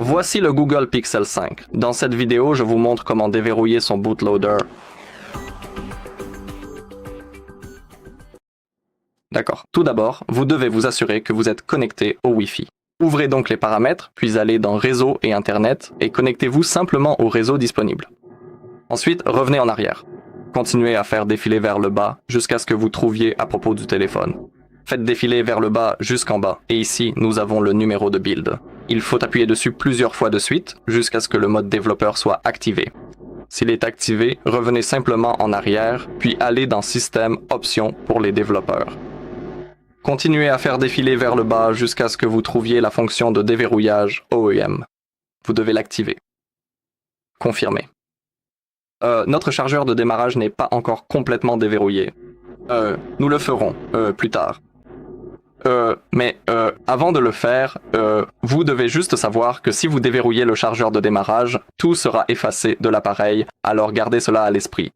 Voici le Google Pixel 5. Dans cette vidéo, je vous montre comment déverrouiller son bootloader. D'accord. Tout d'abord, vous devez vous assurer que vous êtes connecté au Wi-Fi. Ouvrez donc les paramètres, puis allez dans Réseau et Internet et connectez-vous simplement au réseau disponible. Ensuite, revenez en arrière. Continuez à faire défiler vers le bas jusqu'à ce que vous trouviez à propos du téléphone. Faites défiler vers le bas jusqu'en bas et ici, nous avons le numéro de build. Il faut appuyer dessus plusieurs fois de suite jusqu'à ce que le mode développeur soit activé. S'il est activé, revenez simplement en arrière, puis allez dans Système, Options pour les développeurs. Continuez à faire défiler vers le bas jusqu'à ce que vous trouviez la fonction de déverrouillage OEM. Vous devez l'activer. Confirmez. Notre chargeur de démarrage n'est pas encore complètement déverrouillé. Nous le ferons plus tard. Mais avant de le faire, vous devez juste savoir que si vous déverrouillez le chargeur de démarrage, tout sera effacé de l'appareil, alors gardez cela à l'esprit.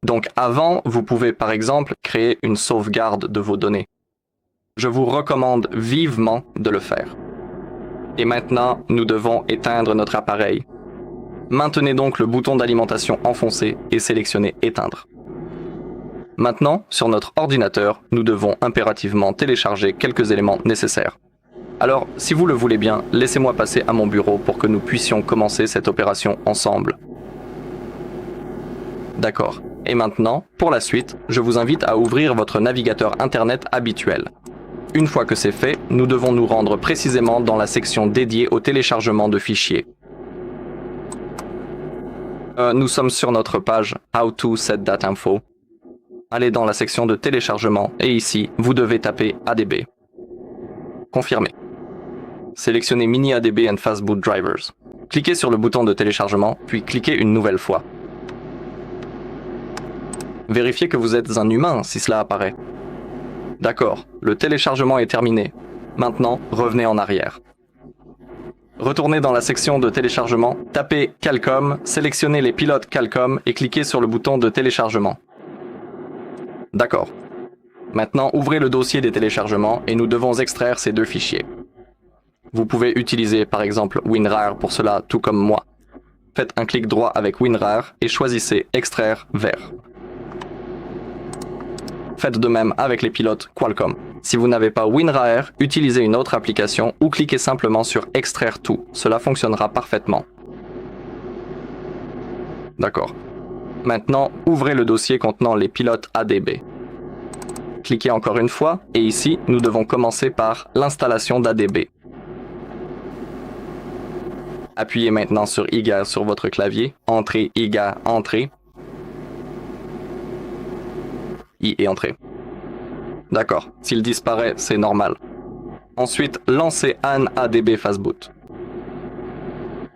Donc avant, vous pouvez par exemple créer une sauvegarde de vos données. Je vous recommande vivement de le faire. Et maintenant, nous devons éteindre notre appareil. Maintenez donc le bouton d'alimentation enfoncé et sélectionnez Éteindre. Maintenant, sur notre ordinateur, nous devons impérativement télécharger quelques éléments nécessaires. Alors, si vous le voulez bien, laissez-moi passer à mon bureau pour que nous puissions commencer cette opération ensemble. D'accord. Et maintenant, pour la suite, je vous invite à ouvrir votre navigateur Internet habituel. Une fois que c'est fait, nous devons nous rendre précisément dans la section dédiée au téléchargement de fichiers. Nous sommes sur notre page How to Set That Info. Allez dans la section de téléchargement et ici, vous devez taper ADB. Confirmez. Sélectionnez Mini ADB and Fastboot Drivers. Cliquez sur le bouton de téléchargement, puis cliquez une nouvelle fois. Vérifiez que vous êtes un humain si cela apparaît. D'accord, le téléchargement est terminé. Maintenant, revenez en arrière. Retournez dans la section de téléchargement, tapez Qualcomm, sélectionnez les pilotes Qualcomm et cliquez sur le bouton de téléchargement. D'accord. Maintenant, ouvrez le dossier des téléchargements et nous devons extraire ces deux fichiers. Vous pouvez utiliser par exemple WinRAR pour cela, tout comme moi. Faites un clic droit avec WinRAR et choisissez Extraire vers. Faites de même avec les pilotes Qualcomm. Si vous n'avez pas WinRAR, utilisez une autre application ou cliquez simplement sur Extraire tout. Cela fonctionnera parfaitement. D'accord. Maintenant, ouvrez le dossier contenant les pilotes ADB. Cliquez encore une fois et ici, nous devons commencer par l'installation d'ADB. Appuyez maintenant sur IGA sur votre clavier. Entrez IGA, Entrée. I et Entrée. D'accord, s'il disparaît, c'est normal. Ensuite, lancez AN ADB Fastboot.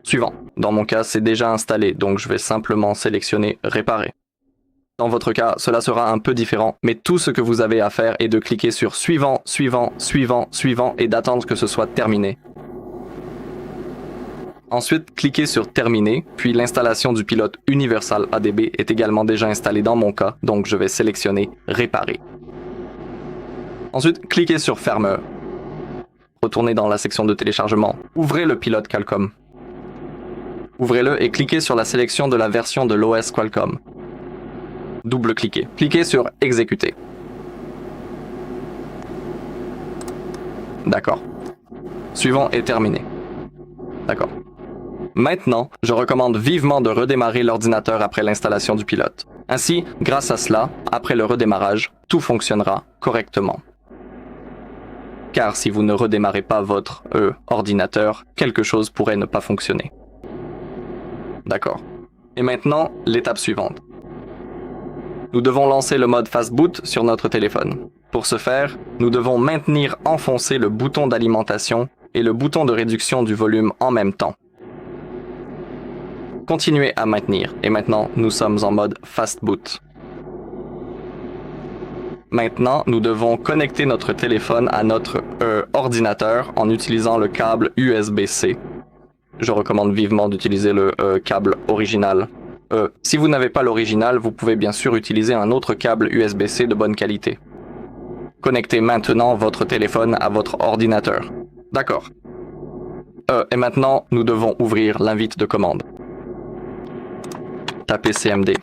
Suivant. Dans mon cas, c'est déjà installé, donc je vais simplement sélectionner Réparer. Dans votre cas, cela sera un peu différent, mais tout ce que vous avez à faire est de cliquer sur Suivant, Suivant, Suivant, Suivant et d'attendre que ce soit terminé. Ensuite, cliquez sur Terminer, puis l'installation du pilote Universal ADB est également déjà installée dans mon cas, donc je vais sélectionner Réparer. Ensuite, cliquez sur Fermeur. Retournez dans la section de téléchargement. Ouvrez le pilote Qualcomm. Ouvrez-le et cliquez sur la sélection de la version de l'OS Qualcomm. Double-cliquez. Cliquez sur Exécuter. D'accord. Suivant est terminé. D'accord. Maintenant, je recommande vivement de redémarrer l'ordinateur après l'installation du pilote. Ainsi, grâce à cela, après le redémarrage, tout fonctionnera correctement. Car si vous ne redémarrez pas votre ordinateur, quelque chose pourrait ne pas fonctionner. D'accord. Et maintenant, l'étape suivante. Nous devons lancer le mode Fastboot sur notre téléphone. Pour ce faire, nous devons maintenir enfoncé le bouton d'alimentation et le bouton de réduction du volume en même temps. Continuez à maintenir, et maintenant, nous sommes en mode Fastboot. Maintenant, nous devons connecter notre téléphone à notre ordinateur en utilisant le câble USB-C. Je recommande vivement d'utiliser le câble original. Si vous n'avez pas l'original, vous pouvez bien sûr utiliser un autre câble USB-C de bonne qualité. Connectez maintenant votre téléphone à votre ordinateur. D'accord. Et maintenant, nous devons ouvrir l'invite de commande. Tapez CMD.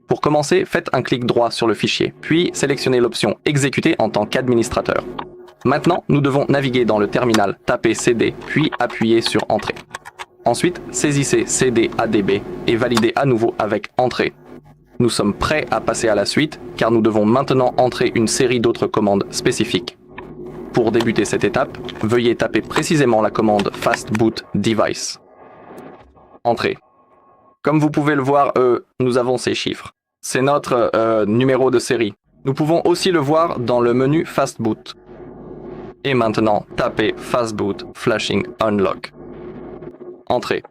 Pour commencer, faites un clic droit sur le fichier, puis sélectionnez l'option Exécuter en tant qu'administrateur. Maintenant, nous devons naviguer dans le terminal, taper CD, puis appuyer sur Entrée. Ensuite, saisissez CD ADB et validez à nouveau avec Entrée. Nous sommes prêts à passer à la suite, car nous devons maintenant entrer une série d'autres commandes spécifiques. Pour débuter cette étape, veuillez taper précisément la commande Fastboot Device. Entrée. Comme vous pouvez le voir, nous avons ces chiffres. C'est notre numéro de série. Nous pouvons aussi le voir dans le menu Fastboot. Et maintenant, tapez Fastboot Flashing Unlock. Entrée.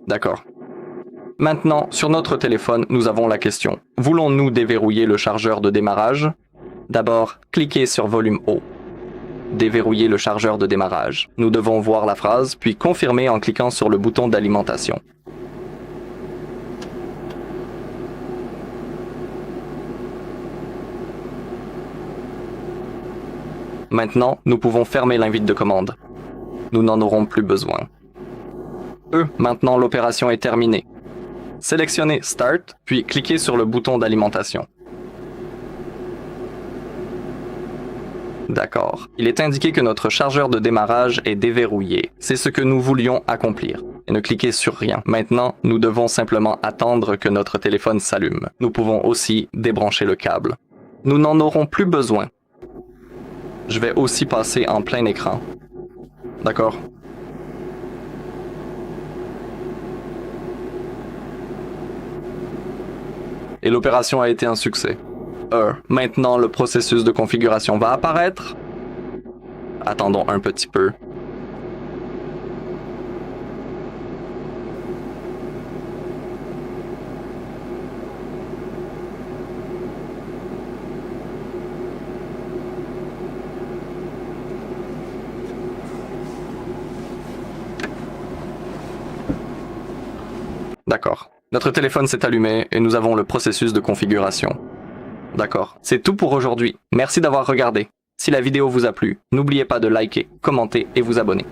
D'accord. Maintenant, sur notre téléphone, nous avons la question. Voulons-nous déverrouiller le chargeur de démarrage? D'abord, cliquez sur volume haut. Déverrouiller le chargeur de démarrage. Nous devons voir la phrase, puis confirmer en cliquant sur le bouton d'alimentation. Maintenant, nous pouvons fermer l'invite de commande. Nous n'en aurons plus besoin. Maintenant l'opération est terminée. Sélectionnez Start, puis cliquez sur le bouton d'alimentation. D'accord. Il est indiqué que notre chargeur de démarrage est déverrouillé. C'est ce que nous voulions accomplir. Et ne cliquez sur rien. Maintenant, nous devons simplement attendre que notre téléphone s'allume. Nous pouvons aussi débrancher le câble. Nous n'en aurons plus besoin. Je vais aussi passer en plein écran. D'accord. Et l'opération a été un succès. Maintenant, le processus de configuration va apparaître. Attendons un petit peu. D'accord. Notre téléphone s'est allumé et nous avons le processus de configuration. D'accord. C'est tout pour aujourd'hui. Merci d'avoir regardé. Si la vidéo vous a plu, n'oubliez pas de liker, commenter et vous abonner.